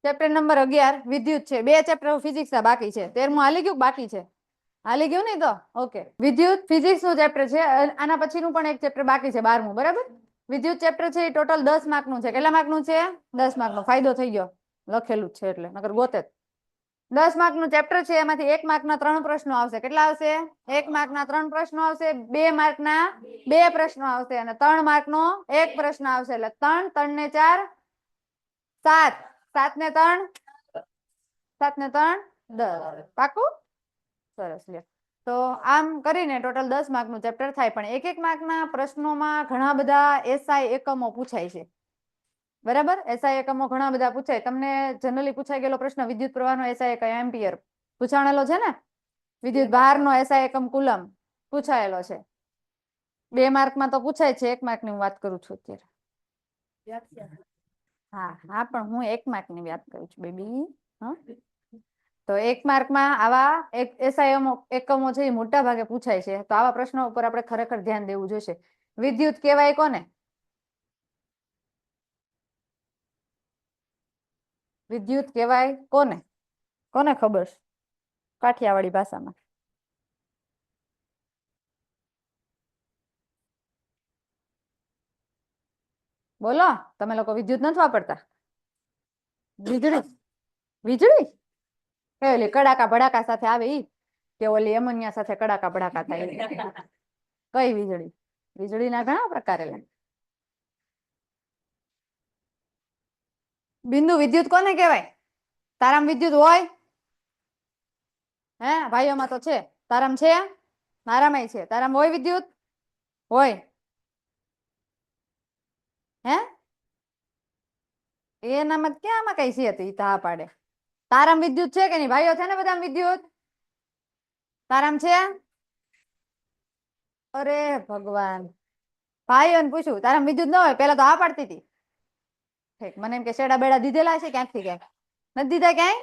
Chapter number 11 વિદ્યુત છે. 2 chapter physics ના બાકી છે. 13મું હાલી ગયું બાકી છે? હાલી ગયું નહીં તો ઓકે. વિદ્યુત ફિઝિક્સ નું ચેપ્ટર છે. આના પછીનું પણ એક ચેપ્ટર બાકી છે 12મું. બરાબર. વિદ્યુત ચેપ્ટર છે એ ટોટલ 10 માર્ક નું છે. કેટલા માર્ક નું છે? 10 માર્ક નો. ફાયદો થઈ ગયો લખેલું છે એટલે, નકર ગોતે. 10 માર્ક નું ચેપ્ટર છે. એમાંથી 1 માર્ક ના 3 પ્રશ્નો આવશે. કેટલા આવશે? 1 માર્ક ના 3 પ્રશ્નો આવશે, 2 માર્ક ના 2 પ્રશ્નો આવશે અને 3 માર્ક નો 1 પ્રશ્ન આવશે. એટલે 3 3 ને 4 7 7 ને 3 7 ને 3 10. પાકું? સરસ. લ્યો તો આમ કરીને ટોટલ 10 માર્ક નું ચેપ્ટર થાય. પણ એક એક માર્ક ના પ્રશ્નોમાં ઘણા બધા એસઆઈ એકમો પૂછાય છે. બરાબર. એસઆઈ એકમો ઘણા બધા પૂછાય. તમને જનરલી પૂછાઈ ગયેલો પ્રશ્ન વિદ્યુત પ્રવાહનો એસઆઈ એકમ એમ્પિયર પૂછાણેલો છે ને. વિદ્યુત ભારનો એસઆઈ એકમ કુલમ પૂછાયેલો છે. 2 માર્કમાં તો પૂછાય છે. 1 માર્ક ની હું વાત કરું છું અત્યારે. હા હા પણ હું 1 માર્ક ની વાત કરું છું બેબી. હા તો 1 માર્કમાં આવા એસઆઈ એકમો છે એ મોટા ભાગે પૂછાય છે. તો આવા પ્રશ્નો ઉપર આપણે ખરેખર ધ્યાન દેવું જોઈશે. વિદ્યુત કહેવાય કોને? વિદ્યુત કહેવાય કોને? કોને ખબર? કાઠિયાવાડી ભાષામાં બોલો. તમે લોકો વિદ્યુત નથી વાપરતા? વીજળી. વીજળી ઓલી કડાકા ભડાકા સાથે આવે ઈ કે ઓલી એમોનિયા સાથે કડાકા ભડાકા થાય? કઈ વીજળી? વીજળીના ઘણા પ્રકાર. બિંદુ વિદ્યુત કોને કહેવાય? તારામ વિદ્યુત હોય? હે ભાઈઓમાં તો છે. તારામ છે? મારામાંય છે. તારામ હોય વિદ્યુત? હોય. હે એનામાં ક્યાં આમાં કઈ છે? હતી તા પાડે. તારામ વિદ્યુત છે કે નહીં? ભાઈઓ છે ને બધા વિદ્યુત? તારામ છે? અરે ભગવાન. ભાઈઓને પૂછ્યું તારામ વિદ્યુત ન હોય? પેલા તો આ પાડતી હતી. ઠીક. મને એમ કે શેડા બેડા દીધેલા છે ક્યાંકથી ક્યાંક. નથી દીધા ક્યાંય?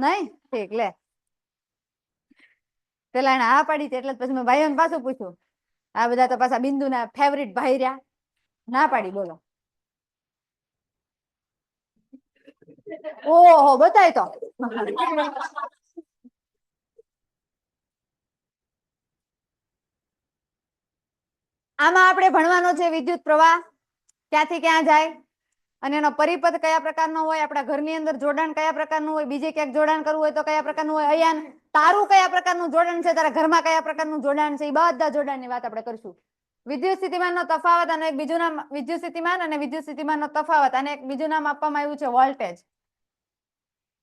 નહીં. ઠીક લે. પેલા એને આ પાડી એટલે પછી મેં ભાઈઓને પાછું પૂછ્યું. આ બધા તો પાછા બિંદુના ફેવરિટ ભાઈ રહ્યા. ના પાડી. બોલો. ઓહો બતાય તો. આમાં આપણે ભણવાનો છે વિદ્યુત પ્રવાહ ક્યાંથી ક્યાં જાય અને એનો પરિપથ કયા પ્રકારનો હોય, આપણા ઘરની અંદર જોડાણ કયા પ્રકારનું હોય, બીજે ક્યાંક જોડાણ કરવું હોય તો કયા પ્રકારનું હોય, અયાન તારું કયા પ્રકારનું જોડાણ છે, તારા ઘરમાં કયા પ્રકારનું જોડાણ છે, એ બધા જોડાણની વાત આપણે કરીશું. વિદ્યુત સ્થિતિમાનનો તફાવત અને બીજું નામ વિદ્યુત સ્થિતિમાન અને વિદ્યુત સ્થિતિમાનનો તફાવત અને એક બીજું નામ આપવામાં આવ્યું છે વોલ્ટેજ.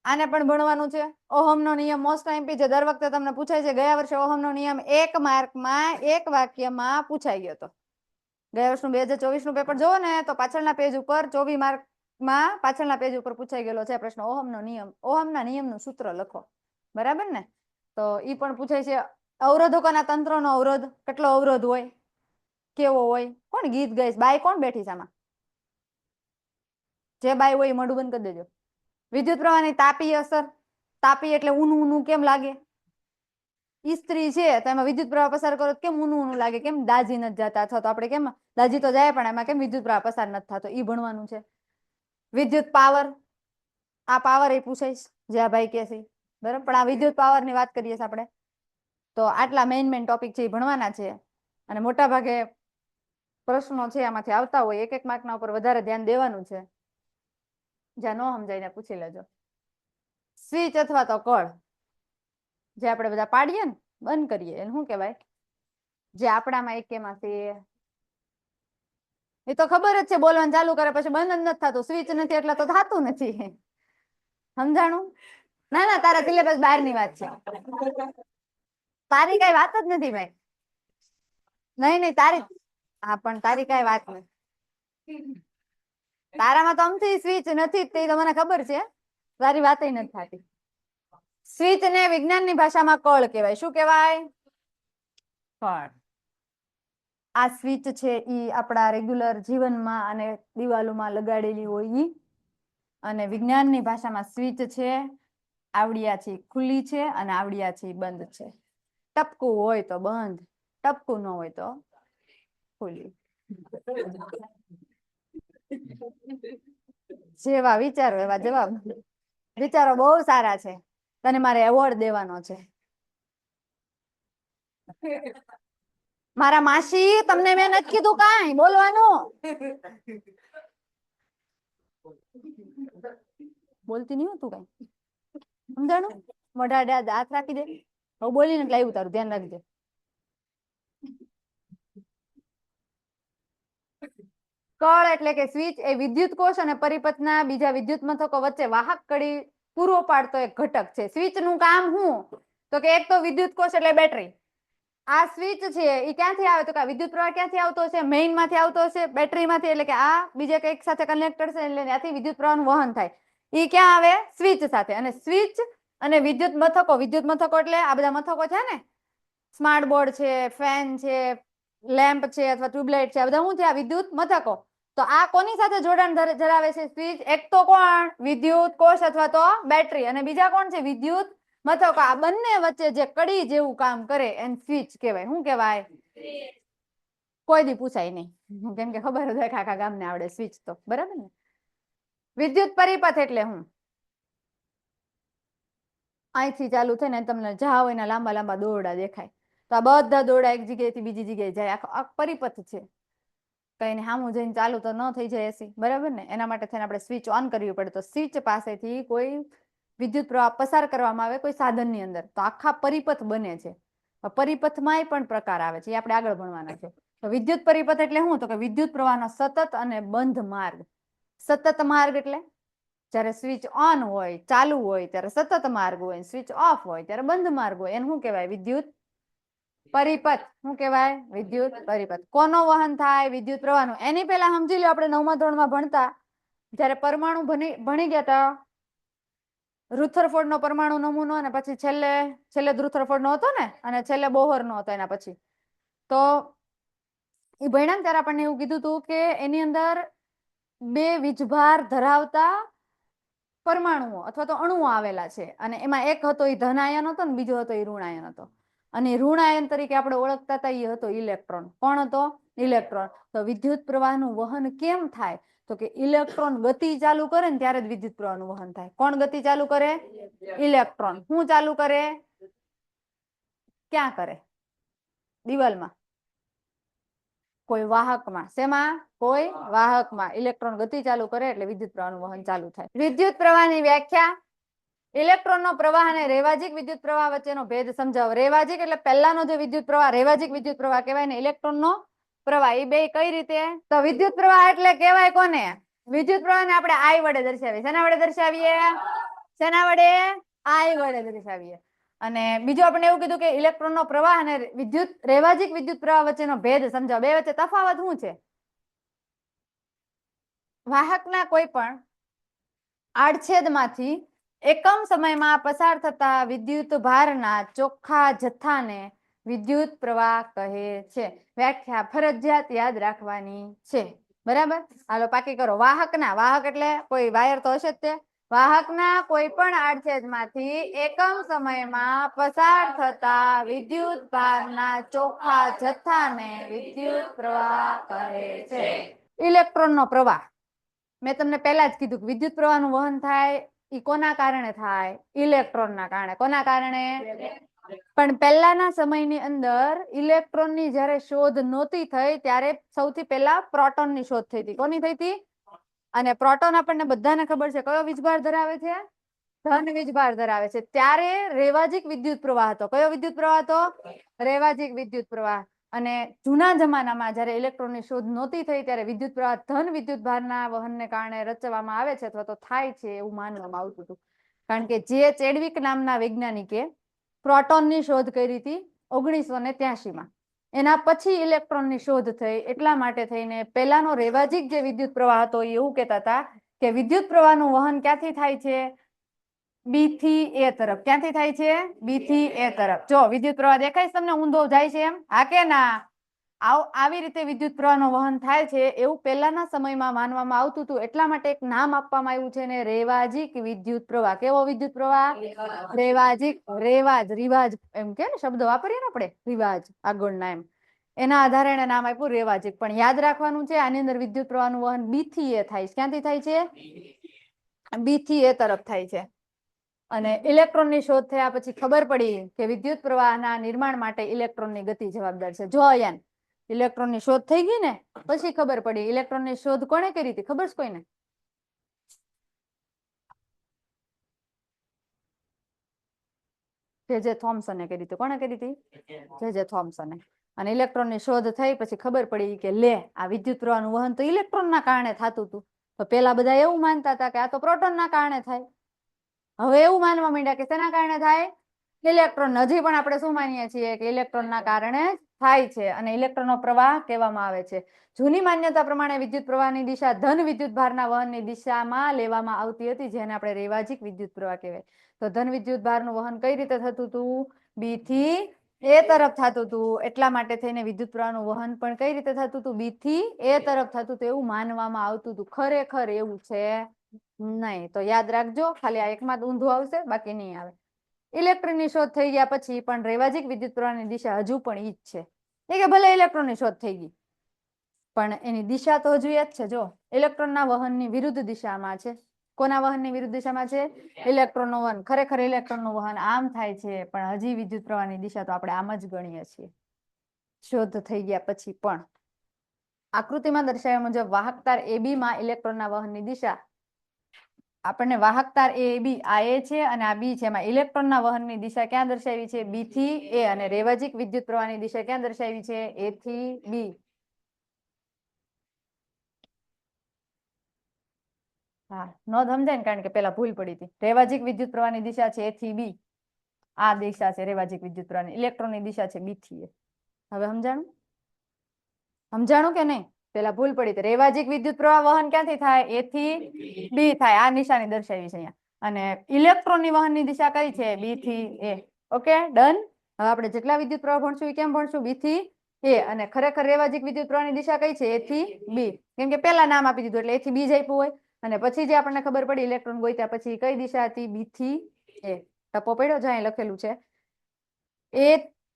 આને પણ ભણવાનું છે. ઓહમનો નિયમ મોસ્ટ આઈએમપી જે દર વખતે તમને પૂછાય છે. ગયા વર્ષે ઓહમનો નિયમ 1 માર્કમાં 1 વાક્યમાં પૂછાઈ ગયો હતો. ગયા વર્ષનું 2024 નું પેપર જોવો ને તો પાછળના પેજ ઉપર 24 માર્કમાં પાછળના પેજ ઉપર પૂછાઈ ગયેલો છે પ્રશ્ન. ઓહમનો નિયમ, ઓહમના નિયમનું સૂત્ર લખો. બરાબર ને? તો ઈ પણ પૂછાય છે. અવરોધકોના તંત્રનો અવરોધ કેટલો અવરોધ હોય, કેવો હોય? કોણ ગીત ગાઈશ? બાઈ કોણ બેઠી છે આમાં? જે બાઈ હોય એ મોઢું બંધ કરી દેજો. વિદ્યુત પ્રવાહની તાપીય અસર. તાપી એટલે ઊનું ઊનું કેમ લાગે? ઇસ્ત્રી છે તો એમાં વિદ્યુત પ્રવાહ પસાર કરો કેમ ઊનું ઊનું લાગે? કેમ દાજી નથી જતા? અથવા તો આપણે કેમ દાજી તો જાય પણ એમાં કેમ વિદ્યુત પ્રવાહ પસાર નથી થતો? ઈ ભણવાનું છે. વિદ્યુત પાવર. આ પાવર એ પૂછાઈશ જે આ ભાઈ કે છે. બરાબર. પણ આ વિદ્યુત પાવરની વાત કરીએ છીએ આપણે. તો આટલા મેઇન ટોપિક છે એ ભણવાના છે અને મોટા ભાગે પ્રશ્નો છે આમાંથી આવતા હોય. એક એક માર્કના ઉપર વધારે ધ્યાન દેવાનું છે. જ્યાં ન સમજાય પૂછી લેજો. સ્વિચ અથવા તો કળ જે આપણે બધા પાડીએ ને બંધ કરીએ એને શું કહેવાય? જે આપણામાં એકેમાં છે એ તો ખબર જ છે. બોલવાનું ચાલુ કરે પછી બંધ જ નથી થતું. સ્વિચ નથી એટલે તો થતું નથી. સમજાણું? ના ના તારા સિલેબસ બહારની વાત છે. તારી કઈ વાત જ નથી ભાઈ. નહીં નહીં તારી. હા પણ તારી કઈ વાત નથી. તારામાં તો અમથી સ્વિચ નથી તે તો મને ખબર છે. તારી વાત નથી થતી. સ્વિચ ને વિજ્ઞાનની ભાષામાં કળ કહેવાય. શું કહેવાય? કળ. આ સ્વિચ છે ઈ આપણા રેગ્યુલર જીવનમાં અને દિવાલોમાં લગાડેલી હોય ઈ. અને વિજ્ઞાનની ભાષામાં સ્વિચ છે આવડિયાથી ખુલ્લી છે અને આવડિયાથી બંધ છે. ટપકું હોય તો બંધ, ટપકું ન હોય તો ખુલ્લી. જેવા વિચારો એવા જવાબ. વિચારો બહુ સારા છે, તને મારે એવોર્ડ દેવાનો છે. મારા માસી, તમને મેં નથી કીધું કાંઈ બોલવાનું. બોલતી નહીં તું કઈ, સમજાણું? મોઢા હાથ રાખી દે. હવે બોલીને એટલે આવ્યું તારું, ધ્યાન રાખજે. કળ એટલે કે સ્વિચ એ વિદ્યુત કોષ અને પરિપથના બીજા વિદ્યુત મથકો વચ્ચે વાહક કડી પૂરો પાડતો એક ઘટક છે. સ્વિચ નું કામ શું? તો કે એક તો વિદ્યુત કોષ એટલે બેટરી. આ સ્વિચ છે એ ક્યાંથી આવે? તો કે વિદ્યુત પ્રવાહ ક્યાંથી આવતો હશે? મેઇન માંથી આવતો હશે, બેટરી માંથી. એટલે કે આ બીજે કંઈક સાથે કનેક્ટર છે એટલે ત્યાંથી વિદ્યુત પ્રવાહનું વહન થાય. એ ક્યાં આવે? સ્વિચ સાથે. અને સ્વિચ અને વિદ્યુત મથકો એટલે આ બધા મથકો છે ને, સ્માર્ટ બોર્ડ છે, ફેન છે, લેમ્પ છે અથવા ટ્યુબલાઇટ છે, આ બધા શું છે? આ વિદ્યુત મથકો. તો આ કોની સાથે જોડાણ ધરાવે છે સ્વિચ? એક તો કોણ? વિદ્યુત કોષ અથવા તો બેટરી. અને બીજા કોણ છે? વિદ્યુત મથકો. આ બંને વચ્ચે જે કડી જેવું કામ કરે એને સ્વિચ કહેવાય. શું કહેવાય? કોઈ દી પૂછાય નહીં, કેમ કે ખબર હોય આખા ગામને આવડે સ્વિચ તો, બરાબર ને? વિદ્યુત પરિપથ એટલે શું? અહીંથી ચાલુ થઈને તમને જાવ એના લાંબા લાંબા દોરડા દેખાય. તો આ બધા દોરડા એક જગ્યાએથી બીજી જગ્યાએ જાય. આ પરિપથ છે. કઈ સામું જઈને ચાલુ તો ન થઈ જાય એસી, બરાબર ને? એના માટે થઈને આપણે સ્વિચ ઓન કરવી પડે. તો સ્વિચ પાસેથી કોઈ વિદ્યુત પ્રવાહ પસાર કરવામાં આવે કોઈ સાધનની અંદર, તો આખા પરિપથ બને છે. પરિપથમાંય પણ પ્રકાર આવે છે, એ આપણે આગળ ભણવાના છે. તો વિદ્યુત પરિપથ એટલે શું? તો કે વિદ્યુત પ્રવાહનો સતત અને બંધ માર્ગ. સતત માર્ગ એટલે જ્યારે સ્વિચ ઓન હોય, ચાલુ હોય ત્યારે સતત માર્ગ હોય, સ્વિચ ઓફ હોય ત્યારે બંધ માર્ગ હોય. એને શું કહેવાય? વિદ્યુત પરિપથ. શું કહેવાય? વિદ્યુત પરિપથ. કોનો વહન થાય? વિદ્યુત પ્રવાહનું. એની પહેલા સમજી લો, આપણે 9મા ધોરણમાં ભણતા જ્યારે પરમાણુ ભણી ગયા હતા, રુથરફોર્ડ નો પરમાણુ નમૂનો, અને પછી છેલ્લે રુથરફોર્ડ નો હતો ને, અને છેલ્લે બોહર નો હતો. એના પછી તો એ ભણ્યા ત્યારે આપણને એવું કીધું હતું કે એની અંદર બે વીજભાર ધરાવતા પરમાણુઓ અથવા તો અણુઓ આવેલા છે, અને એમાં એક હતો એ ધન આયન હતો ને બીજો હતો એ ઋણ આયન હતો. અને ઋણ આયન તરીકે આપણે ઓળખતા હતા એ હતો ઇલેક્ટ્રોન. કોણ હતો? ઇલેક્ટ્રોન. તો વિદ્યુત પ્રવાહનું વહન કેમ થાય? તો કે ઇલેક્ટ્રોન ગતિ ચાલુ કરે ને ત્યારે જ વિદ્યુત પ્રવાહનું વહન થાય. કોણ ગતિ ચાલુ કરે? ઇલેક્ટ્રોન. શું ચાલુ કરે? ક્યાં કરે? દિવાલમાં, કોઈ વાહકમાં. શેમાં? કોઈ વાહકમાં ઇલેક્ટ્રોન ગતિ ચાલુ કરે એટલે વિદ્યુત પ્રવાહનું વહન ચાલુ થાય. વિદ્યુત પ્રવાહની વ્યાખ્યા. ઇલેક્ટ્રોનનો પ્રવાહ અને રેવાજિક વિદ્યુત પ્રવાહ વચ્ચેનો ભેદ સમજાવો. રેવાજિક એટલે પહેલાનો જે વિદ્યુત પ્રવાહ, રેવાજિક વિદ્યુત પ્રવાહ કહેવાય ને. ઇલેક્ટ્રોનનો પ્રવાહ, એ બે કઈ રીતે? તો વિદ્યુત પ્રવાહ એટલે કહેવાય કોને? વિદ્યુત પ્રવાહને આપણે I વડે દર્શાવીએ. શેના વડે દર્શાવીએ? શેના વડે? I વડે દર્શાવીએ. અને બીજું આપણે એવું કીધું કે ઇલેક્ટ્રોનનો પ્રવાહ અને રેવાજિક વિદ્યુત પ્રવાહ વચ્ચેનો ભેદ સમજાવો. બે વચ્ચે તફાવત શું છે? વાહકના કોઈ પણ આડછેદમાંથી એકમ સમયમાં પસાર થતા વિદ્યુત ભારના ચોખ્ખા જથ્થાને વિદ્યુત પ્રવાહ કહે છે. વ્યાખ્યા ફરજિયાત યાદ રાખવાની છે, બરાબર? હાલો પાકી કરો. વાહક એટલે કોઈ વાયર તો હશે જ તે. વાહકના કોઈ પણ આડછેદમાંથી એકમ સમયમાં પસાર થતા વિદ્યુત ભારના ચોખ્ખા જથ્થાને વિદ્યુત પ્રવાહ કહે છે. ઇલેક્ટ્રોનનો પ્રવાહ મેં તમને પહેલા જ કીધું કે વિદ્યુત પ્રવાહનું વહન થાય એ કોના કારણે થાય? ઇલેક્ટ્રોનના કારણે. કોના કારણે? પણ પહેલાના સમયની અંદર ઇલેક્ટ્રોનની જ્યારે શોધ નહોતી થઈ ત્યારે સૌથી પહેલા પ્રોટોનની શોધ થઈ હતી. કોની થઈ હતી? અને પ્રોટોન આપણને બધાને ખબર છે કયો વીજભાર ધરાવે છે? ધન વીજભાર ધરાવે છે. ત્યારે રેવાજિક વિદ્યુત પ્રવાહ હતો. કયો વિદ્યુત પ્રવાહ હતો? રેવાજિક વિદ્યુત પ્રવાહ. અને જૂના જમાનામાં જ્યારે ઇલેક્ટ્રોનની શોધ નહોતી થઈ ત્યારે વિદ્યુત પ્રવાહ ધન વિદ્યુત ભારના વહનને કારણે રચવામાં આવે છે અથવા તો થાય છે એવું માનવામાં આવતું હતું. કારણ કે જે ચેડવિક નામના વૈજ્ઞાનિકે પ્રોટોનની શોધ કરી હતી 1983માં. એના પછી ઇલેક્ટ્રોનની શોધ થઈ. એટલા માટે થઈને પહેલાનો રેવાજિક જે વિદ્યુત પ્રવાહ હતો એ એવું કહેતા હતા કે વિદ્યુત પ્રવાહનું વહન ક્યાંથી થાય છે? બી થી એ તરફ. ક્યાંથી થાય છે? બી થી એ તરફ. જો વિદ્યુત પ્રવાહ દેખાય તમને ઊંધો જાય છે એમ? હા કે ના? આવી રીતે વિદ્યુત પ્રવાહનું વહન થાય છે એવું પહેલાના સમયમાં માનવામાં આવતું હતું. એટલા માટે એક નામ આપવામાં આવ્યું છે ને રેવાજિક વિદ્યુત પ્રવાહ. કેવો વિદ્યુત પ્રવાહ? રેવાજિક. રિવાજ એમ કે ને શબ્દ વાપરીએ ને આપણે, રિવાજ આગળના એમ. એના આધારે એને નામ આપ્યું રેવાજિક. પણ યાદ રાખવાનું છે આની અંદર વિદ્યુત પ્રવાહનું વહન બી થી એ થાય છે. ક્યાંથી થાય છે? બી થી એ તરફ થાય છે. અને ઇલેક્ટ્રોનની શોધ થયા પછી ખબર પડી કે વિદ્યુત પ્રવાહના નિર્માણ માટે ઇલેક્ટ્રોનની ગતિ જવાબદાર છે. જો અયાન ઇલેક્ટ્રોનની શોધ થઈ ગઈ ને પછી ખબર પડી ઇલેક્ટ્રોનની શોધ કોણે કરી હતી ખબર છે કોઈને? જે થોમ્સને કરી હતી. કોણે કરી હતી? જે થોમ્સને. અને ઇલેક્ટ્રોનની શોધ થઈ પછી ખબર પડી કે લે આ વિદ્યુત પ્રવાહનું વહન તો ઇલેક્ટ્રોનના કારણે થતું હતું. તો પેલા બધા એવું માનતા હતા કે આ તો પ્રોટોનના કારણે થાય. હવે એવું માનવા માંડ્યા કે શેના કારણે થાય? ઇલેક્ટ્રોન. હજી પણ આપણે શું માનીએ છીએ કે ઇલેક્ટ્રોનના કારણે થાય છે અને ઇલેક્ટ્રોનનો પ્રવાહ કહેવામાં આવે છે. જૂની માન્યતા પ્રમાણે વિદ્યુત પ્રવાહની દિશા ધન વિદ્યુત ભારના વહનની દિશામાં લેવામાં આવતી હતી, જેને આપણે રેવાજીક વિદ્યુત પ્રવાહ કહેવાય. તો ધન વિદ્યુત ભારનું વહન કઈ રીતે થતું હતું? બી થી એ તરફ થતું હતું. એટલા માટે થઈને વિદ્યુત પ્રવાહનું વહન પણ કઈ રીતે થતું હતું? બી થી એ તરફ થતું હતું એવું માનવામાં આવતું હતું. ખરેખર એવું છે નહીં. તો યાદ રાખજો, ખાલી આ એકમાં ઊંધું આવશે, બાકી નહીં આવે. ઇલેક્ટ્રોનની શોધ થઈ ગયા પછી પણ રેવાજીક વિદ્યુત પ્રવાહની દિશા હજુ પણ ઈ જ છે. એ કે ભલે ઇલેક્ટ્રોનની શોધ થઈ ગઈ પણ એની દિશા તો હજુ એ જ છે. જો ઇલેક્ટ્રોનના વહનની વિરુદ્ધ દિશામાં છે. કોના વહનની વિરુદ્ધ દિશામાં છે? ઇલેક્ટ્રોનનું વહન. ખરેખર ઇલેક્ટ્રોનનું વહન આમ થાય છે પણ હજી વિદ્યુત પ્રવાહની દિશા તો આપણે આમ જ ગણીએ છીએ શોધ થઈ ગયા પછી પણ. આકૃતિમાં દર્શાવ્યા મુજબ વાહકતાર AB માં ઇલેક્ટ્રોનના વહનની દિશા આપણને વાહકતાર એ બી આ એ છે અને આ બી છે. એમાં ઇલેક્ટ્રોનના વહનની દિશા ક્યાં દર્શાવી છે? બી થી એ. અને રેવાજીક વિદ્યુત પ્રવાહની દિશા ક્યાં દર્શાવી છે? એ થી બી. હા, નો સમજાય ને કારણ કે પેલા ભૂલ પડી હતી. રેવાજીક વિદ્યુત પ્રવાહની દિશા છે એ થી બી. આ દિશા છે રેવાજીક વિદ્યુત પ્રવાહની. ઇલેક્ટ્રોનની દિશા છે બી થી એ. હવે સમજાણું? સમજાણું કે નહીં? પેલા ભૂલ પડી હતી. રેવાજીક વિદ્યુત પ્રવાહ વહન ક્યાંથી થાય? એ થી બી થાય. આ નિશાની દર્શાવી છે અહીંયા. અને ઇલેક્ટ્રોનની વહનની દિશા કઈ છે? બી થી એ. Okay done. હવે આપણે જેટલા વિદ્યુત પ્રવાહ ભણશું એ કેમ ભણશું? બી થી એ. અને ખરેખર રેવાજીક વિદ્યુત પ્રવાહની દિશા કઈ છે? એ થી બી. કેમ કે પેલા નામ આપી દીધું એટલે એ થી બી જ આપ્યું હોય. અને પછી જે આપણને ખબર પડી ઇલેક્ટ્રોન ગોત્યા પછી કઈ દિશા હતી? બી થી એ. ટપો પડ્યો? જ્યાં લખેલું છે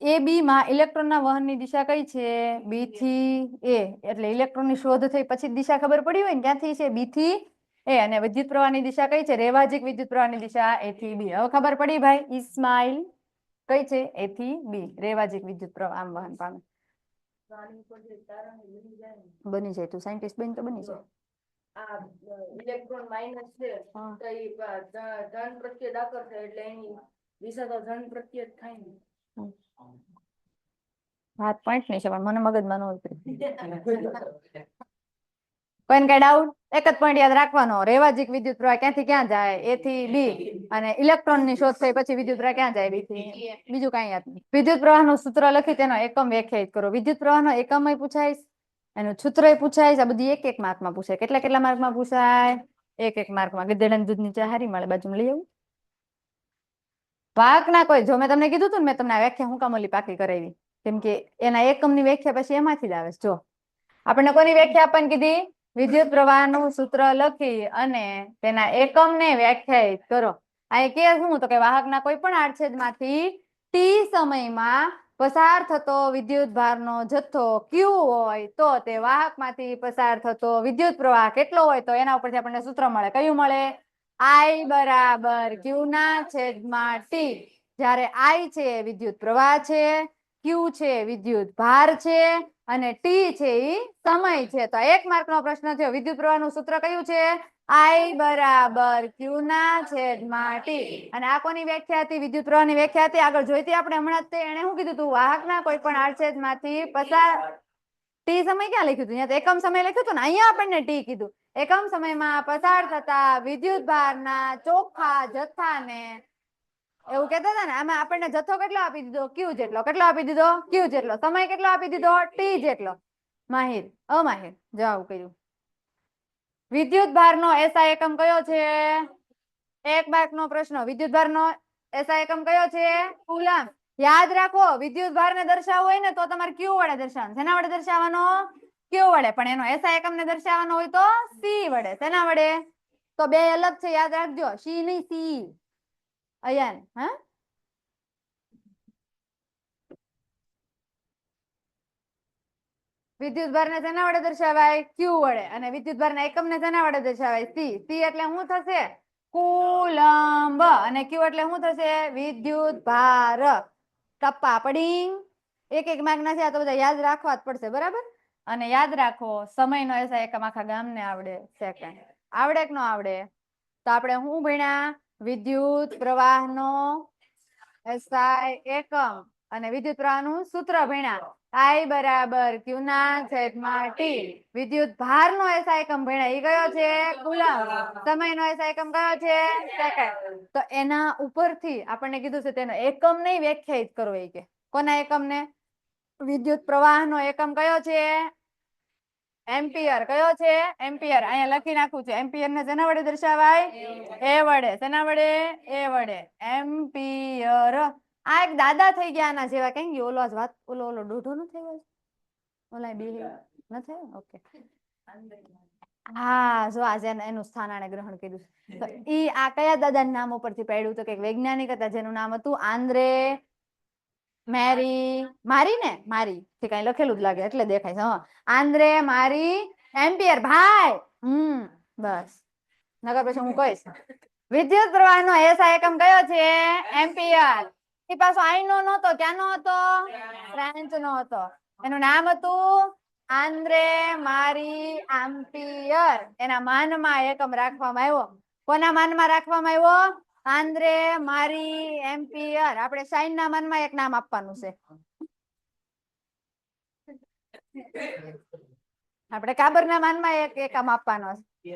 એ બી માં ઇલેક્ટ્રોનના વહનની દિશા કઈ છે? બી થી એ. એટલે ઇલેક્ટ્રોનની શોધ થઈ પછી દિશા ખબર પડી હોય ને ક્યાંથી છે? બી થી એ. અને વિદ્યુત પ્રવાહની દિશા કઈ છે? રેવાજીક વિદ્યુત પ્રવાહની દિશા એ થી બી. હવે ખબર પડી ભાઈ? ઇસ્માઇલ કઈ છે? એ થી બી. રેવાજીક વિદ્યુત પ્રવાહ આમ વહન પામે. બની જાય તું સાયન્ટિસ્ટ બની તો બની જાય. આ ઇલેક્ટ્રોન માઇનસ છે તો એ ધન પ્રત્યે દાખલ થાય એટલે એની દિશા તો ધન પ્રત્યે જ થાય ને. હાથ પોઈન્ટ નહીં છે પણ મને મગજમાં ન ઉતરે. કોઈને કઈ ડાઉટ? એક જ પોઈન્ટ યાદ રાખવાનો. રેવાજીક વિદ્યુત પ્રવાહ ક્યાંથી ક્યાં જાય? એ થી બી. અને ઇલેક્ટ્રોનની શોધ થઈ પછી વિદ્યુત પ્રવાહ ક્યાં જાય? બી થી. બીજું કઈ યાદ નહીં. વિદ્યુત પ્રવાહનું સૂત્ર લખી તેનો એકમ વ્યાખ્યાયિત કરો. વિદ્યુત પ્રવાહનો એકમ પૂછાય, એનું સૂત્ર પૂછાય. આ બધી એક માર્કમાં પૂછાય. કેટલા કેટલા માર્કમાં પૂછાય? એક માર્કમાં. ગધેડાની દૂધ ની ચા હારી મળે બાજુમાં લઈ આવું. વાહકના કોઈ જો મેં તમને કીધું હતું ને મેં તમને આ વ્યાખ્યા હું કામ ઓલી પાકી કરાવી કેમ કે એના એકમની વ્યાખ્યા પછી એમાંથી જ આવે. જો આપણને કોની વ્યાખ્યા આપવાની કીધી? વિદ્યુત પ્રવાહનું સૂત્ર લખી અને તેના એકમને વ્યાખ્યાયિત કરો. અહીં કે શું તો કે વાહકના કોઈ પણ આડછેદમાંથી ટી સમયમાં પસાર થતો વિદ્યુત ભારનો જથ્થો Q હોય તો તે વાહકમાંથી પસાર થતો વિદ્યુત પ્રવાહ કેટલો હોય તો એના ઉપરથી આપણને સૂત્ર મળે. કયું મળે? I બરાબર Q ના છેદમાં T. જ્યારે I છે વિદ્યુત પ્રવાહ છે, Q છે વિદ્યુત ભાર છે અને T છે એ સમય છે. તો એક માર્કનો પ્રશ્ન થયો. વિદ્યુત પ્રવાહનું સૂત્ર કયું છે? I બરાબર Q ના છેદમાં T. અને આ કોની વ્યાખ્યા હતી? વિદ્યુત પ્રવાહની વ્યાખ્યા હતી. આગળ જોઈતી આપણે હમણાં જ એને શું કીધું હતું? વાહકના કોઈ પણ આડછેદમાંથી પસાર ટી સમય ક્યાં લખ્યું હતું? અહીંયા તો એકમ સમય લખ્યું હતું ને. અહીંયા આપણને ટી કીધું. એકમ સમયમાં પસાર થતા વિદ્યુત ભારના ચોખ્ખા જથ્થાને એવું કહેતા હતા ને. આમાં આપણને જથ્થો કેટલો આપી દીધો? Q જેટલો. કેટલો આપી દીધો? Q જેટલો. સમય કેટલો આપી દીધો? T જેટલો. માહિર અમાહિર જવાબ કર્યું. વિદ્યુત ભારનો એસઆઈ એકમ કયો છે? એક માર્કનો પ્રશ્ન. વિદ્યુત ભારનો એસઆઈ એકમ કયો છે? કુલમ. યાદ રાખો વિદ્યુત ભારને દર્શાવવો હોય ને તો તમારે Q વડે દર્શાવવાનો. શેના વડે દર્શાવવાનો? Q વડે. પણ એનો એસઆઈ એકમને દર્શાવવાનો હોય તો C વડે. શેના વડે? તો બે અલગ છે યાદ રાખજો. C નહીં C. અયાન હા વિદ્યુત ભારને શેના વડે દર્શાવાય? Q વડે. અને વિદ્યુત ભારના એકમને શેના વડે દર્શાવાય? C. C એટલે શું થશે? કુલંબ અને ક્યુ એટલે શું થશે વિદ્યુત ભાર ટપ્પા પડી એક એક માર્ક ના થયા તો બધા યાદ રાખવા જ પડશે બરાબર અને યાદ રાખો સમયનો એસા એકમ આખા ગામને આવડે સેકન્ડ આવડે કે ન આવડે તો આપણે શું ભણ્યા વિદ્યુત પ્રવાહનો એસઆઈ એકમ અને વિદ્યુત પ્રવાહનું સૂત્ર ભણ્યા I બરાબર Q ના છેદમાં T વિદ્યુત ભારનો એસઆઈ એકમ ભણ્યા ઈ કયો છે કુલમ સમયનો એસઆઈ એકમ કયો છે સેકન્ડ તો એના ઉપરથી આપણને કીધું છે તેનો એકમ નહીં વ્યાખ્યાયિત કરવો એ કે કોના એકમને વિદ્યુત પ્રવાહનો એકમ કયો છે એમ્પિયર કયો છે એમ્પિયર અહીંયા લખી નાખું છે એમ્પિયર ને શેના વડે દર્શાવાય એ વડે શેના વડે એ વડે એમ્પિયર આ એક દાદા થઈ ગયા આના જેવા કેમ કે ઓલો વાત ઓલો ઓલો દોઢો ન થઈ ગયો ઓલા બે ન થયો ઓકે હા જો આજે એનું સ્થાન આને ગ્રહણ કર્યું તો ઈ આ કયા દાદાના નામ ઉપરથી પાડ્યું તો કે વૈજ્ઞાનિક હતા જેનું નામ હતું આંદ્રે મેરી મારી ને મારી થી કઈ લખેલું જ લાગે એટલે દેખાય છે હા આંદ્રે મારી એમ્પિયર ભાઈ બસ નગર પછી હું કહીશ વિદ્યુત પ્રવાહનો એસઆઈ એકમ કયો છે એમ્પિયર એ પાછો આઈનો નહોતો ક્યાંનો હતો ફ્રેન્ચ નો હતો એનું નામ હતું આંદ્રે મારી એમ્પિયર એના માનમાં એકમ રાખવામાં આવ્યો કોના માનમાં રાખવામાં આવ્યો આંદ્રે મારી એમ્પિયર આપણે સાઈન ના માનમાં એક નામ આપવાનું છે આપણે કાબર ના માનમાં એક એકમ આપવાનો છે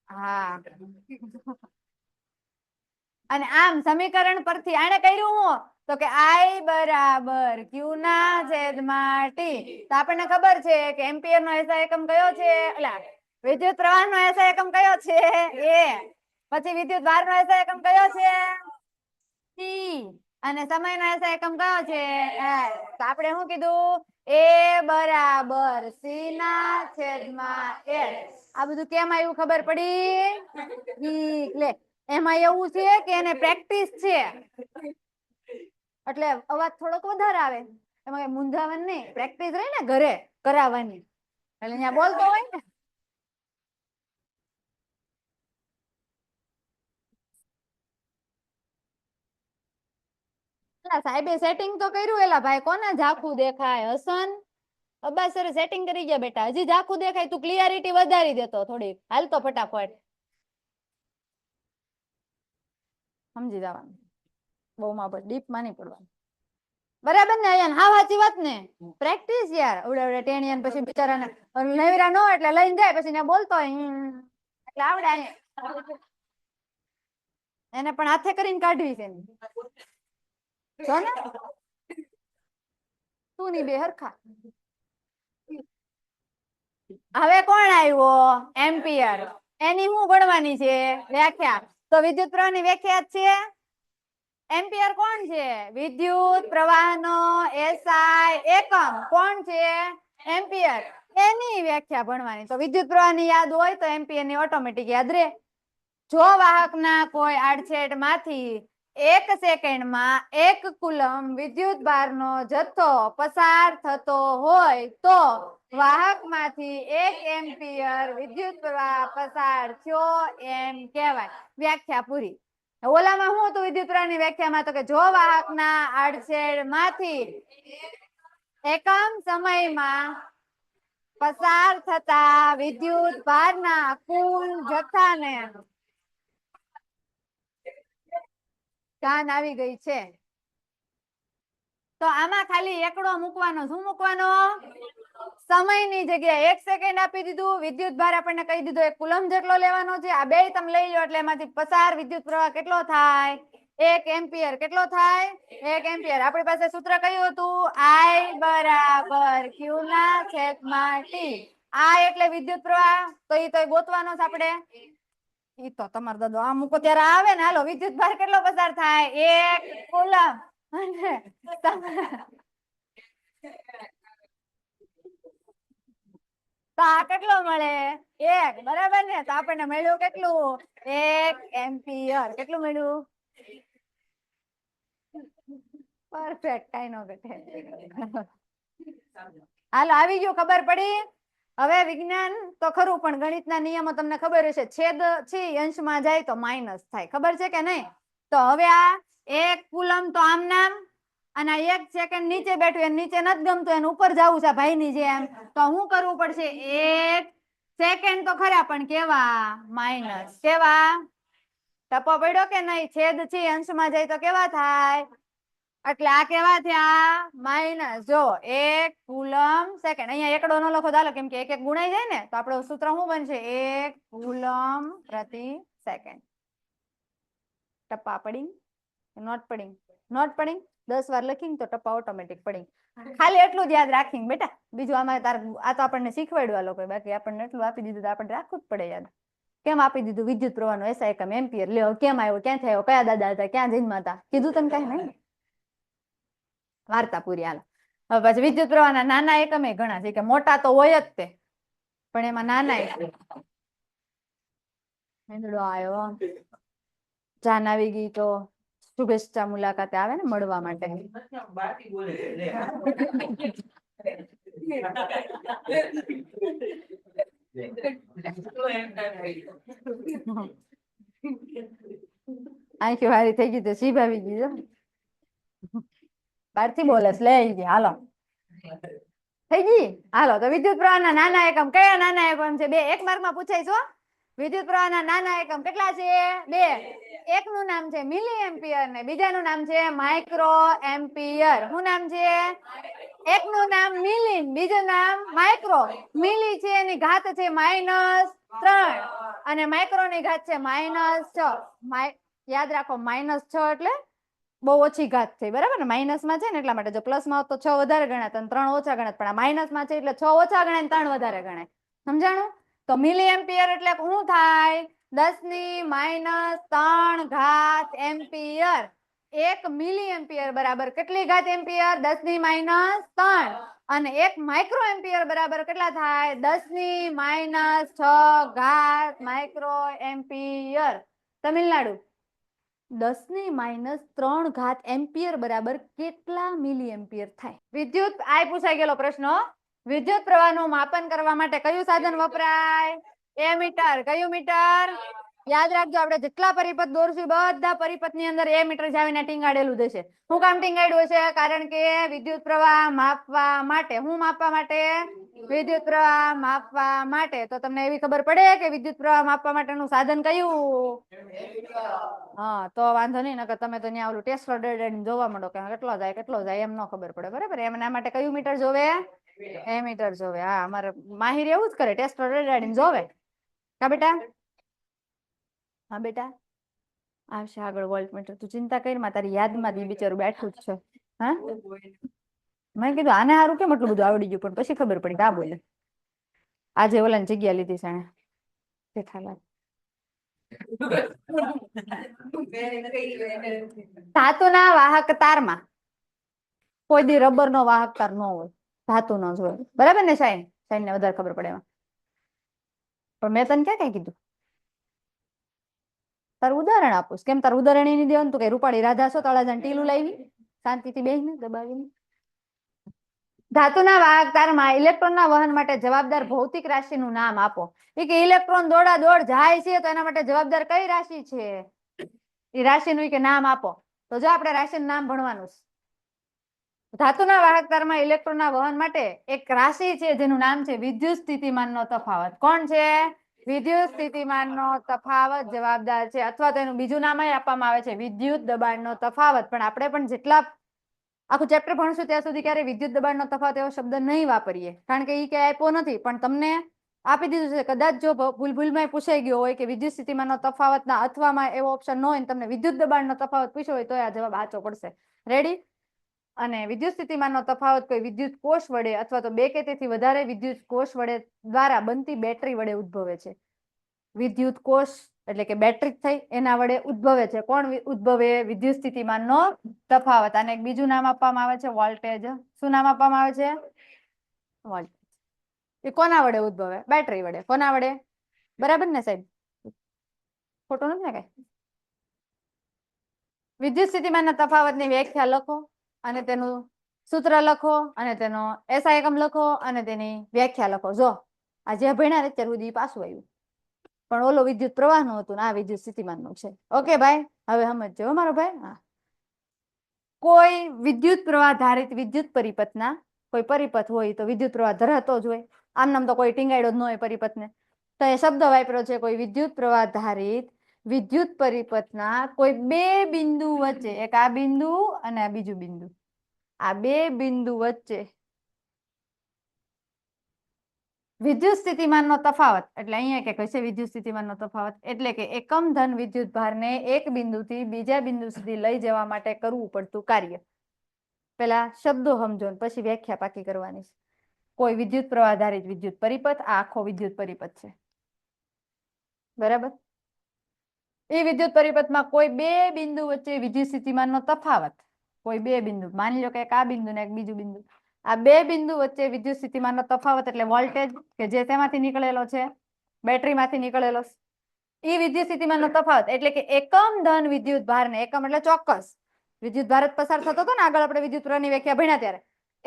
હા અને આમ સમીકરણ પરથી આને કર્યું હું તો કે I બરાબર Q ના છેદમાં T તો આપણને ખબર છે કે એમ્પિયર નો એસઆઈ એકમ કયો છે એટલે વિદ્યુત પ્રવાહ નો એસઆઈ એકમ કયો છે એ પછી વિદ્યુત ભાર નો એસઆઈ એકમ કયો છે T અને સમય નો એસઆઈ એકમ કયો છે તો આપણે શું કીધું A બરાબર C ના છેદમાં L આ બધું કેમ આવ્યું ખબર પડી લે એમાં એવું છે કે એને પ્રેક્ટિસ છે એટલે અવાજ થોડોક વધારે આવે એમાં મૂંઝાવાનું નહીં પ્રેક્ટિસ રહી ને ઘરે કરાવવાની એટલે ત્યાં બોલતો હોય ને સાહેબે સેટિંગ તો કર્યું એલા ભાઈ કોને ઝાખું દેખાય હસન અબ્બાસ સર સેટિંગ કરી ગયા બેટા હજી ઝાખું દેખાય તું ક્લિયરિટી વધારી દેતો થોડીક હાલ તો ફટાફટ સમજી જવાનું બહુ માં ડીપ માં નહીં પડવાનું બરાબર ને અહીંયા હા સાચી વાત ને પ્રેક્ટિસ યાર ઉડે ઉડે ટેણિયન પછી બિચારાને નવીરા નો એટલે લઈને જાય પછી ને બોલતો હોય એટલે આવડે એને પણ હાથે કરીને કાઢવી છે જો ને તું ની બે હરખા હવે કોણ આવ્યો એમ્પિયર એની હું ગણવાની છે વ્યાખ્યા તો વિદ્યુત પ્રવાહની વ્યાખ્યા છે એમ્પિયર કોણ છે વિદ્યુત પ્રવાહનો એસઆઈ એકમ કોણ છે એમ્પિયર એની વ્યાખ્યા ભણવાની તો વિદ્યુત પ્રવાહની યાદ હોય તો એમ્પિયર ની ઓટોમેટિક યાદ રહે જો વાહકના કોઈ આડછેદ માંથી 1 સેકન્ડમાં 1 કુલમ વિદ્યુત ભારનો જથ્થો પસાર થતો હોય તો વાહકમાંથી 1 એમ્પિયર વિદ્યુત પ્રવાહ પસાર થયો એમ કહેવાય વ્યાખ્યા પૂરી ઓલામાં શું હતું વિદ્યુત પ્રવાહની વ્યાખ્યામાં તો કે જો વાહકના આડછેદમાંથી એકમ સમયમાં પસાર થતા વિદ્યુત ભારના કુલ જથ્થાને કાન આવી ગઈ છે તો આમાં ખાલી એકડો મૂકવાનો શું મૂકવાનો સમયની જગ્યાએ 1 સેકન્ડ આપી દીધું વિદ્યુત ભાર આપણને કહી દીધું 1 કુલમ જેટલો લેવાનો છે આ બે તમે લઈ લો એટલે એમાંથી પસાર વિદ્યુત પ્રવાહ કેટલો થાય 1 એમ્પિયર કેટલો થાય 1 એમ્પિયર આપણી પાસે સૂત્ર કયું હતું I બરાબર Q ના છેદમાં T આ એટલે વિદ્યુત પ્રવાહ તો ઈ તો ગોતવાનો છે આપણે ઈ તો તમાર દાદો આ મૂકો ત્યારે આવે ને હાલો વિદ્યુત ભાર કેટલો પસાર થાય 1 કુલમ તો આ કેટલો મળે 1 બરાબર ને તો આપણને મળ્યું કેટલું 1 એમ્પિયર કેટલું મળ્યું પરફેક્ટ કઈ નો ઘટે હાલો આવી ગયું ખબર પડી હવે વિજ્ઞાન તો ખરું પણ ગણિતના નિયમો તમને ખબર હશે છેદ છે અંશમાં જાય તો માઇનસ થાય ખબર છે કે નહીં તો હવે આ 1 કુલમ તો આમ નામ અને 1 સેકન્ડ નીચે બેઠું એને નીચે નથી ગમતું એને ઉપર જવું છે ભાઈની જેમ તો શું કરવું પડશે 1 સેકન્ડ તો ખરા પણ કેવા માઇનસ કેવા ટપો પડ્યો કે નહીં છેદ છે અંશમાં જાય તો કેવા થાય એટલે આ કેવા થયા માઇનસ જો 1 કુલમ સેકન્ડ અહીંયા એકડો ન લખો ચાલો કેમ કે એક એક ગુણાઈ જાય ને તો આપણું સૂત્ર શું બનશે 1 કુલમ પ્રતિ સેકન્ડ ટપ્પા પડી નોટ પડી 10 વાર લખીને તો ટપ્પા ઓટોમેટિક પડી ખાલી એટલું જ યાદ રાખીને બેટા બીજું આમાં તાર આ તો આપણને શીખવાડ્યું આ લોકો બાકી આપણને એટલું આપી દીધું તો આપણે રાખવું જ પડે યાદ કેમ આપી દીધું વિદ્યુત પ્રવાહનો એસઆઈ એકમ એમ્પિયર લ્યો કેમ આવ્યો ક્યાંથી આવ્યો કયા દાદા હતા ક્યાં જન્મા હતા કીધું તને કઈ નહીં વાર્તા પૂરી હાલો હવે પછી વિદ્યુત પ્રવાહના નાના એકમ એ ઘણા છે કે મોટા તો હોય જ તે પણ એમાં નાના આવ્યો જાન આવી ગઈ તો શુભેચ્છા મુલાકાતે આવે ને મળવા માટે આંખી વારી થઈ ગઈ તો શીભ આવી ગઈ બહારથી બોલે લે ગઈ હાલો થઈ ગઈ હાલો તો વિદ્યુત પ્રવાહના નાના એકમ કયા નાના એકમ છે બે એક માર્કમાં પૂછાય છો વિદ્યુત પ્રવાહના નાના એકમ કેટલા છે બે એકનું નામ છે મિલી એમ્પિયર ને બીજાનું નામ છે માઇક્રો એમ્પિયર શું નામ છે એકનું નામ મિલી બીજું નામ માઇક્રો મિલી છે એની ઘાત છે -3 અને માઇક્રો ની ઘાત છે -6 યાદ રાખો -6 એટલે બહુ ઓછી ઘાત થઈ બરાબર ને માઇનસ માં છે ને એટલા માટે જો પ્લસ માં હોત તો 6 વધારે ગણાત અને 3 ઓછા ગણાત પણ આ માઇનસ માં છે એટલે 6 ઓછા ગણાય 3 વધારે ગણાય સમજાણું તો મિલી એમ્પિયર એટલે શું થાય 10 ની -3 ઘાત એમ્પિયર 1 મિલી એમ્પિયર બરાબર કેટલી ઘાત એમ્પિયર 10 ની -3 અને 1 માઇક્રો એમ્પિયર બરાબર કેટલા થાય 10 ની -6 ઘાત માઇક્રો એમ્પિયર તમિલનાડુ 10 ની -3 ઘાત એમ્પિયર બરાબર કેટલા મિલી એમ્પિયર થાય વિદ્યુત આ પૂછાઈ ગયેલો પ્રશ્ન વિદ્યુત પ્રવાહનું માપન કરવા માટે કયું સાધન વપરાય એમીટર કયું મીટર યાદ રાખજો આપણે જેટલા પરિપથ દોરશું બધા પરિપથની અંદર એમીટર જાવીને ટીંગાડેલું દેશે શું કામ ટીંગાડ્યું છે કારણ કે વિદ્યુત પ્રવાહ માપવા માટે શું માપવા માટે વિદ્યુત પ્રવાહ માપવા માટે તો તમને એવી ખબર પડે કે વિદ્યુત પ્રવાહ માપવા માટેનું સાધન કયું હા તો વાંધો નહીં નકર તમે તો ત્યાં ઓલું ટેસ્ટ જોવા માંડો કે કેટલો જાય એમ ન ખબર પડે બરાબર એમના માટે કયું મીટર જોવે એમીટર જોવે હા અમારે માહિર એવું જ કરે ટેસ્ટ રેડાડીને જોવે કા બેટા હા બેટા આવશે આગળ વોલ્ટમીટર તું ચિંતા કરીમાં તારી યાદમાં દી બિચારું બેઠું જ છે હા મેં કીધું આને સારું કેમ એટલું બધું આવડી ગયું પણ પછી ખબર પડી કે આ બોલે આજે ઓલાની જગ્યા લીધી છે એને જેઠાલાલ ધાતુના વાહક તારમાં કોઈ દી રબર નો વાહક તાર ન હોય ધાતુ નો જ હોય બરાબર ને સાઈન ને વધારે ખબર પડે એમાં પણ મેં તને ક્યાં કઈ કીધું તારું ઉદાહરણ આપું કેમ તારું ઉદાહરણ એની દેવાનું તું કઈ રૂપાળી રાધા છો તળાજા ટીલું લાવી શાંતિથી બેસીને દબાવીને ધાતુના વાહક તારમાં ઇલેક્ટ્રોનના વહન માટે જવાબદાર ભૌતિક રાશિનું નામ આપો એ કે ઇલેક્ટ્રોન દોડા દોડ જાય છે તો એના માટે જવાબદાર કઈ રાશિ છે એ રાશિનું કે નામ આપો તો જો આપણે રાશિનું નામ ભણવાનું છે ધાતુના વાહક તારમાં ઇલેક્ટ્રોનના વહન માટે એક રાશિ છે જેનું નામ છે વિદ્યુત સ્થિતિમાનનો તફાવત કોણ છે વિદ્યુત સ્થિતિમાનનો તફાવત જવાબદાર છે અથવા તો એનું બીજું નામ આપવામાં આવે છે વિદ્યુત દબાણનો તફાવત પણ આપણે પણ જેટલા આખું ચેપ્ટર ભણશું ત્યાં સુધી ક્યારે વિદ્યુત દબાણનો તફાવત એવો શબ્દ નહીં વાપરીએ કારણ કે એ ક્યાંય આપ્યો નથી પણ તમને આપી દીધું છે કદાચ જો ભૂલમાં પૂછાઈ ગયો હોય કે વિદ્યુત સ્થિતિમાનનો તફાવતના અથવામાં એવો ઓપ્શન ન હોય તમને વિદ્યુત દબાણનો તફાવત પૂછ્યો હોય તો આ જવાબ સાચો પડશે રેડી અને વિદ્યુત સ્થિતિમાનનો તફાવત કોઈ વિદ્યુત કોષ વડે અથવા તો બે કે તેથી વધારે વિદ્યુત કોષ વડે દ્વારા બનતી બેટરી વડે ઉદ્ભવે છે વિદ્યુત કોષ એટલે કે બેટરી થઈ એના વડે ઉદ્ભવે છે કોણ ઉદ્ભવે વિદ્યુત સ્થિતિમાનનો તફાવત અને એક બીજું નામ આપવામાં આવે છે વોલ્ટેજ શું નામ આપવામાં આવે છે વોલ્ટેજ એ કોના વડે ઉદ્ભવે બેટરી વડે કોના વડે બરાબર ને સાહેબ ખોટું નથી ને કઈ વિદ્યુત સ્થિતિમાનના તફાવતની વ્યાખ્યા લખો અને તેનું સૂત્ર લખો અને તેનો એસઆઈ એકમ લખો અને તેની વ્યાખ્યા લખો જો આ જે ભણ્યા અત્યાર સુધી પાછું આવ્યું, પણ ઓલો વિદ્યુત પ્રવાહ નું હતું ને આ વિદ્યુત સ્થિતિમાન નું છે. ઓકે ભાઈ, હવે સમજજો મારો ભાઈ. હા, કોઈ વિદ્યુત પ્રવાહ ધારિત વિદ્યુત પરિપથના કોઈ પરિપથ હોય તો વિદ્યુત પ્રવાહ ધરાતો જ હોય. આમ નામ તો કોઈ ટીંગાડ્યો જ ન હોય પરિપથને. તો એ શબ્દ વાપર્યો છે કોઈ વિદ્યુત પ્રવાહ ધારિત વિદ્યુત પરિપથના કોઈ બે બિંદુ વચ્ચે, એક આ બિંદુ અને આ બીજું બિંદુ, આ બે બિંદુ વચ્ચે વિદ્યુત સ્થિતિમાનનો તફાવત, એટલે અહીંયા કે કશે વિદ્યુત સ્થિતિમાનનો તફાવત એટલે કે એકમ ધન વિદ્યુત ભારને એક બિંદુથી બીજા બિંદુ સુધી લઈ જવા માટે કરવું પડતું કાર્ય. પેલા શબ્દો સમજો પછી વ્યાખ્યા પાકી કરવાની છે. કોઈ વિદ્યુત પ્રવાહ ધારિત વિદ્યુત પરિપથ, આ આખો વિદ્યુત પરિપથ છે, બરાબર. એ વિદ્યુત પરિપથમાં કોઈ બે બિંદુ વચ્ચે વિદ્યુત સ્થિતિમાનનો તફાવત, કોઈ બે બિંદુ, માની લો કે એક આ બિંદુ ને એક બીજું બિંદુ, આ બે બિંદુ વચ્ચે વિદ્યુત સ્થિતિમાનનો તફાવત એટલે વોલ્ટેજ કે જે તેમાંથી નીકળેલો છે, બેટરીમાંથી નીકળેલો એ વિદ્યુત સ્થિતિમાનનો તફાવત એટલે કે એકમ ધન વિદ્યુત ભારને, એકમ એટલે ચોક્કસ, વિદ્યુત ભાર પસાર થતો હતો ને આગળ આપણે વિદ્યુત પ્રવાહની વ્યાખ્યા ભણ્યા ત્યારે,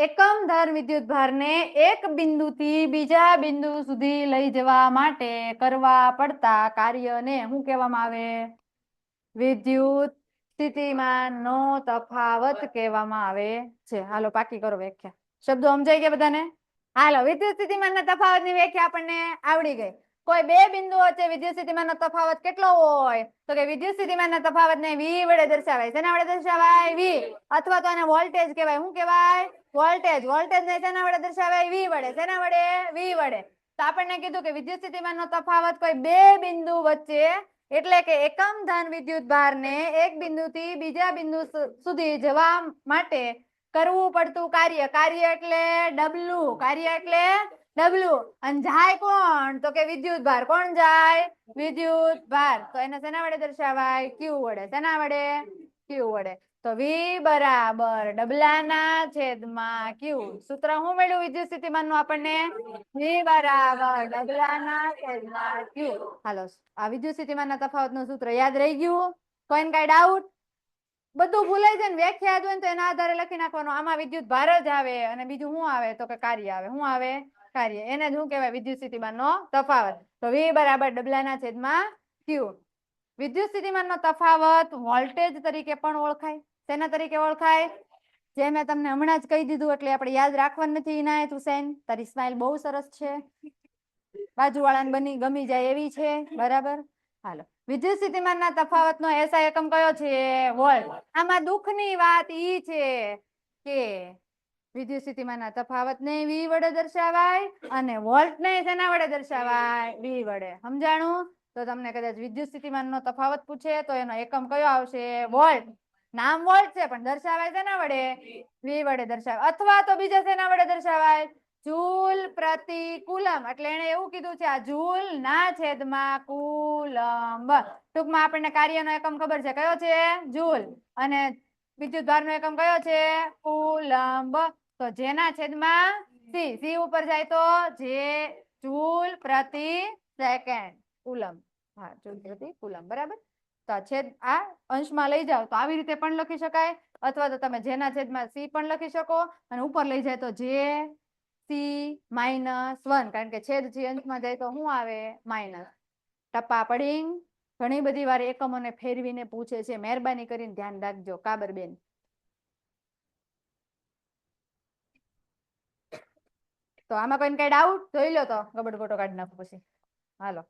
એકમ ધન વિદ્યુત ભારને એક બિંદુથી બીજા બિંદુ સુધી લઈ જવા માટે કરવા પડતા કાર્યને શું કહેવામાં આવે? વિદ્યુત સ્થિતિમાનનો તફાવત કહેવામાં આવે છે. હાલો પાકી કરો વ્યાખ્યા. શબ્દો સમજાઈ ગયા બધાને? હાલો, વિદ્યુત સ્થિતિમાનના તફાવતની વ્યાખ્યા આપણને આવડી ગઈ. કોઈ બે બિંદુ વચ્ચે વિદ્યુત સ્થિતિમાનનો તફાવત કેટલો હોય? તો કે વિદ્યુત સ્થિતિમાનના તફાવતને V વડે દર્શાવાય. શેના વડે દર્શાવાય? V. અથવા તો આને વોલ્ટેજ કહેવાય. શું કહેવાય? વોલ્ટેજ. વોલ્ટેજને શેના વડે દર્શાવાય? V વડે. શેના વડે? V વડે. તો આપણને કીધું કે વિદ્યુત સ્થિતિમાનનો તફાવત કોઈ બે બિંદુ વચ્ચે એટલે કે એકમ ધન વિદ્યુત ભારને એક બિંદુથી બીજા બિંદુ સુધી જવા માટે કરવું પડતું કાર્ય. કાર્ય એટલે W. કાર્ય એટલે W. અને જાય કોણ? તો કે વિદ્યુત ભાર. કોણ જાય? વિદ્યુત ભાર. તો એને શેના વડે દર્શાવાય? Q વડે. શેના વડે? Q વડે. તો V બરાબર ડબલાના છેદમાં Q. સૂત્ર શું મળ્યું વિદ્યુત સ્થિતિમાનનું આપણને? V બરાબર ડબલાના છેદમાં Q. હાલો, આ વિદ્યુત સ્થિતિમાનના તફાવતનું સૂત્ર યાદ રહી ગયું? કોઈને કઈ ડાઉટ? બધું ભૂલાઈ જાય ને વ્યાખ્યા યાદ હોય ને તો એના આધારે લખી નાખવાનું. આમાં વિદ્યુત ભાર જ આવે અને બીજું શું આવે? તો કે કાર્ય આવે. શું આવે? કાર્ય. એને શું કહેવાય? વિદ્યુત સ્થિતિમાનનો તફાવત. તો V બરાબર ડબલાના છેદમાં Q. વિદ્યુત સ્થિતિમાનનો તફાવત વોલ્ટેજ તરીકે પણ ઓળખાય. શેના તરીકે ઓળખાય? જે મેં તમને હમણાં જ કહી દીધું એટલે આપણે યાદ રાખવાનું નથી. ઇનાયત હુસૈન, તારી સ્માઈલ બહુ સરસ છે, બાજુવાળાને ગમી જાય એવી છે, બરાબર. હાલો, વિદ્યુત સ્થિતિમાનના તફાવતનો SI એકમ કયો છે? વોલ્ટ. આમાં દુઃખની વાત ઈ છે કે વિદ્યુત સ્થિતિમાનના તફાવતને V વડે દર્શાવાય અને વોલ્ટને શેના વડે દર્શાવાય? V વડે. સમજાણું? તો તમને કદાચ વિદ્યુત સ્થિતિમાનનો તફાવત પૂછે તો એનો એકમ કયો આવશે? વોલ્ટ. નામ વોલ્ટ છે પણ દર્શાવાય શેના વડે? V વડે દર્શાવાય. અથવા તો બીજા શેના વડે દર્શાવાય? જૂલ પ્રતિ કુલમ. એટલે એને એવું કીધું છે આ જૂલ ના છેદમાં કુલમ. ટૂંકમાં આપણને કાર્યનો એકમ ખબર છે, કયો છે? જૂલ. અને વિદ્યુત ભારનો એકમ કયો છે? કુલંબ. તો જેના છેદમાં C. C ઉપર જાય તો જે જૂલ પ્રતિ સેકન્ડ. કુલમ. હા, જૂલ પ્રતિ કુલમ. બરાબર. તો છેદ આ અંશમાં લઈ જાઓ તો આવી રીતે પણ લખી શકાય, અથવા તો તમે જેના છેદમાં C પણ લખી શકો અને ઉપર લઈ જાય તો જે C-1, કારણ કે છેદ જે અંશમાં જાય તો શું આવે? માઇનસ. ટપા પડીંગ. ઘણી બધી વાર એકમોને ફેરવીને પૂછે છે, મહેરબાની કરીને ધ્યાન રાખજો કાબરબેન. તો આમાં કોઈને કઈ ડાઉટ? જોઈ લો તો ગબડ ગોટો કાઢી નાખો પછી. હાલો.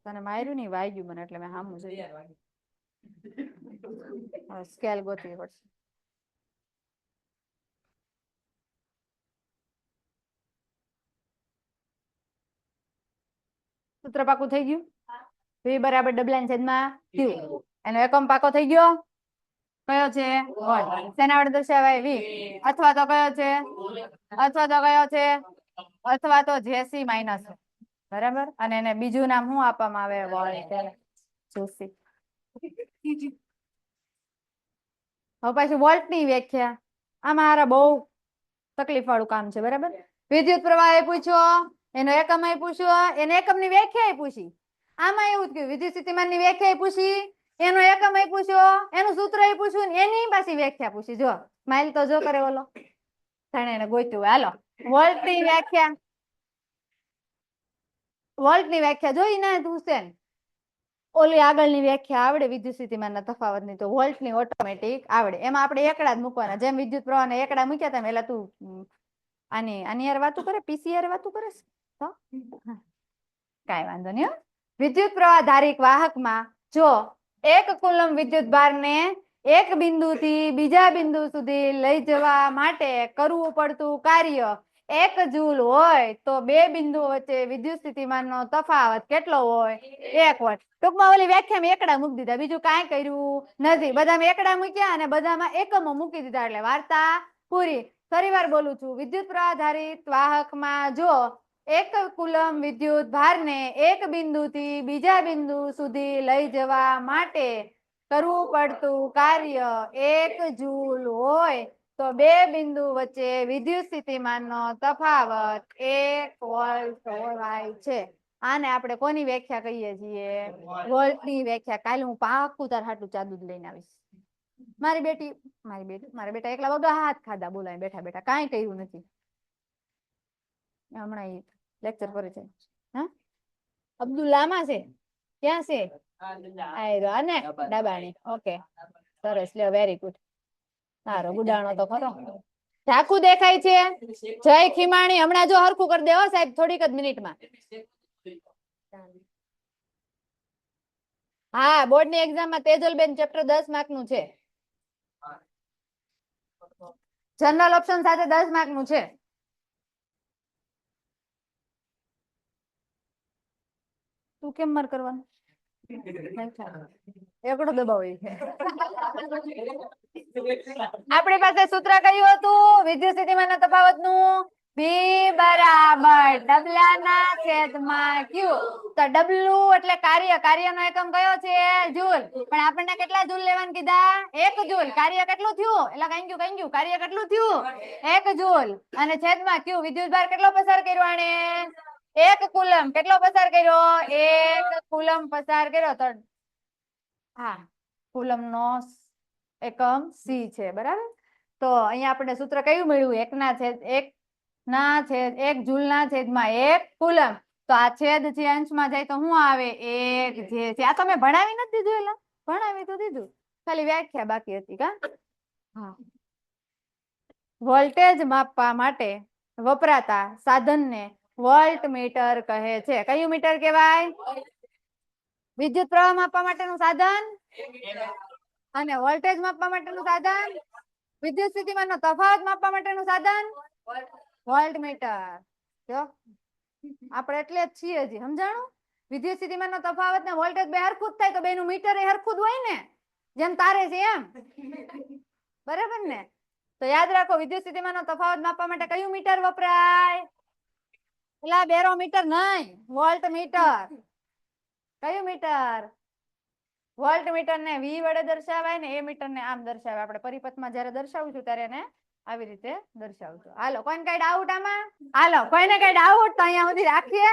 તને માર્યું નહીં, વાગ્યું મને એટલે મેં સામું જોયું. સ્કેલ ગોતવી પડશે. સૂત્ર પાકું થઈ ગયું? V બરાબર ડબલાના છેદમાં Q. એનો એકમ પાકો થઈ ગયો? કયો છે? વોલ્ટ. શેના વડે દર્શાવાય? V. અથવા તો કયો છે? અથવા તો કયો છે? અથવા તો JC માઇનસ. બરાબર. અને એને બીજું નામ શું આપવામાં આવે? વોલ્ટ. જોસી. હવે પાછું વોલ્ટની વ્યાખ્યા. આમાં હારા બહુ તકલીફ વાળું કામ છે, બરાબર. વિદ્યુત પ્રવાહ એ પૂછ્યો, એનો એકમ પૂછ્યો, એને એકમની વ્યાખ્યા પૂછી. આમાં એવું જ વિદ્યુત સ્થિતિમાનની વ્યાખ્યા પૂછી, એનો એકમ એ પૂછ્યો, એનું સૂત્ર એ પૂછ્યું ને એની પાછી વ્યાખ્યા પૂછી. જો સ્માઈલ તો જો કરે ઓલો જાણે એને ગોત્યું. હાલો વોલ્ટની વ્યાખ્યા, વોલ્ટની વ્યાખ્યા જોઈ ને પૂછશે ને ઓલી આગળની વ્યાખ્યા આવડે વિદ્યુત સ્થિતિમાનના તફાવતની તો વોલ્ટની ઓટોમેટિક આવડે. એમાં આપણે એકડા જ મૂકવાના. જેમ વિદ્યુત પ્રવાહના એકડા મૂક્યા તેમ એટલે તું આની યાર વાતું કરે, પીસી યાર વાતું કરે તો કાંઈ વાંધો નહીં. વિદ્યુત પ્રવાહ ધારિક વાહકમાં જો એક કુલમ વિદ્યુત ભારને એક બિંદુથી બીજા બિંદુ સુધી લઈ જવા માટે કરવું પડતું કાર્ય 1 જૂલ હોય તો બે બિંદુ વચ્ચે વિદ્યુત સ્થિતિમાનનો તફાવત કેટલો હોય? 1 વોલ્ટ. ટૂંકમાં ઓલી વ્યાખ્યામાં એકડા મૂકી દીધા, બીજું કાંઈ કર્યું નથી. બધામાં એકડા મૂક્યા અને બધામાં એકમો મૂકી દીધા એટલે વાર્તા પૂરી. ફરીવાર બોલું છું, વિદ્યુત પ્રવાહ ધારિત વાહકમાં જો એક કુલમ વિદ્યુત ભારને એક બિંદુથી બીજા બિંદુ સુધી લઈ જવા માટે કરવું પડતું કાર્ય 1 જૂલ હોય તો બે બિંદુ વચ્ચે વિદ્યુત સ્થિતિમાનનો તફાવત 1 વોલ્ટ હોય છે. આને આપણે કોની વ્યાખ્યા કહીએ છીએ? વોલ્ટની વ્યાખ્યા. કાલે હું પાક્કું તાર હાટું ચા દૂધ લઈને આવીશ. મારા બેટા એકલા વગર હાથ ખાધા બોલાય બેઠા બેઠા, કાંઈ કર્યું નથી. હમણાં લેક્ચર કરે છે. હા અબ્દુલ્લામાં છે, ક્યાં છે? ને ડાબાણી. ઓકે સરસ, લ્યો વેરી ગુડ. સારો ગુડાણો તો ખરો. ઝાખું દેખાય છે? જય ખીમાણી હમણાં જો હરખું કરી દે હો સાહેબ, થોડીક જ મિનિટમાં. હા બોર્ડની એક્ઝામમાં તેજલબેન ચેપ્ટર 10 માર્કનું છે. જનરલ ઓપ્શન સાથે 10 માર્કનું છે. તું કેમ માર કરવાનું? એકડો દબાવ આપણી પાસે સૂત્ર કયું હતું વિદ્યુત સ્થિતિમાનના તફાવતનું? V બરાબર ડબલાના છેદમાં Q. તો ડબલું એટલે કાર્ય, કાર્યનો એકમ કયો છે? જૂલ. પણ આપણને કેટલા જૂલ લેવાનું કીધા? 1 જૂલ. કાર્ય કેટલું થયું? એટલે કઈ ગયું કાર્ય કેટલું થયું? 1 જૂલ. અને છેદમાં Q વિદ્યુતભાર કેટલો પસાર કર્યો આણે? 1 કુલમ. કેટલો પસાર કર્યો? 1 કુલમ પસાર કર્યો. તો હા કુલમનો એકમ C છે બરાબર. તો અહીંયા આપણે સૂત્ર કયું મળ્યું? 1 જૂલના છેદમાં 1 કુલમ. તો આ છેદ છે અંશમાં જાય તો શું આવે? 1 જે છે. આ તો મેં ભણાવી નથી દીધું, એલા ભણાવી તો દીધું, ખાલી વ્યાખ્યા બાકી હતી કા. હા વોલ્ટેજ માપવા માટે વપરાતા સાધનને વોલ્ટમીટર કહે છે. કયું મીટર કહેવાય? વિદ્યુત પ્રવાહ માપવા માટેનું સાધન અને વોલ્ટેજ માપવા માટેનું સાધન, વિદ્યુત સ્થિતિમાનનો તફાવત માપવા માટેનું સાધન વોલ્ટમીટર. જો આપણે એટલે જ છીએ હજી, સમજાણું? વિદ્યુત સ્થિતિમાનનો તફાવત ને વોલ્ટેજ બે હરખું જ થાય તો બેનું મીટર એ હરખું જ હોય ને, જેમ તારે છે એમ. બરાબર ને? તો યાદ રાખો વિદ્યુત સ્થિતિમાનનો તફાવત માપવા માટે કયું મીટર વપરાય? પેલા બેરોમીટર નહીં, વોલ્ટમીટર. કયું મીટર? વોલ્ટમીટર ને V વડે દર્શાવાય ને એ મીટર ને આમ દર્શાવાય. આપણે પરિપથમાં જ્યારે દર્શાવશું ત્યારે એને આવી રીતે દર્શાવશું. હાલો કોઈને કઈ ડાઉટ આમાં? હાલો કોઈને કઈ ડાઉટ તો અહીંયા સુધી રાખીએ.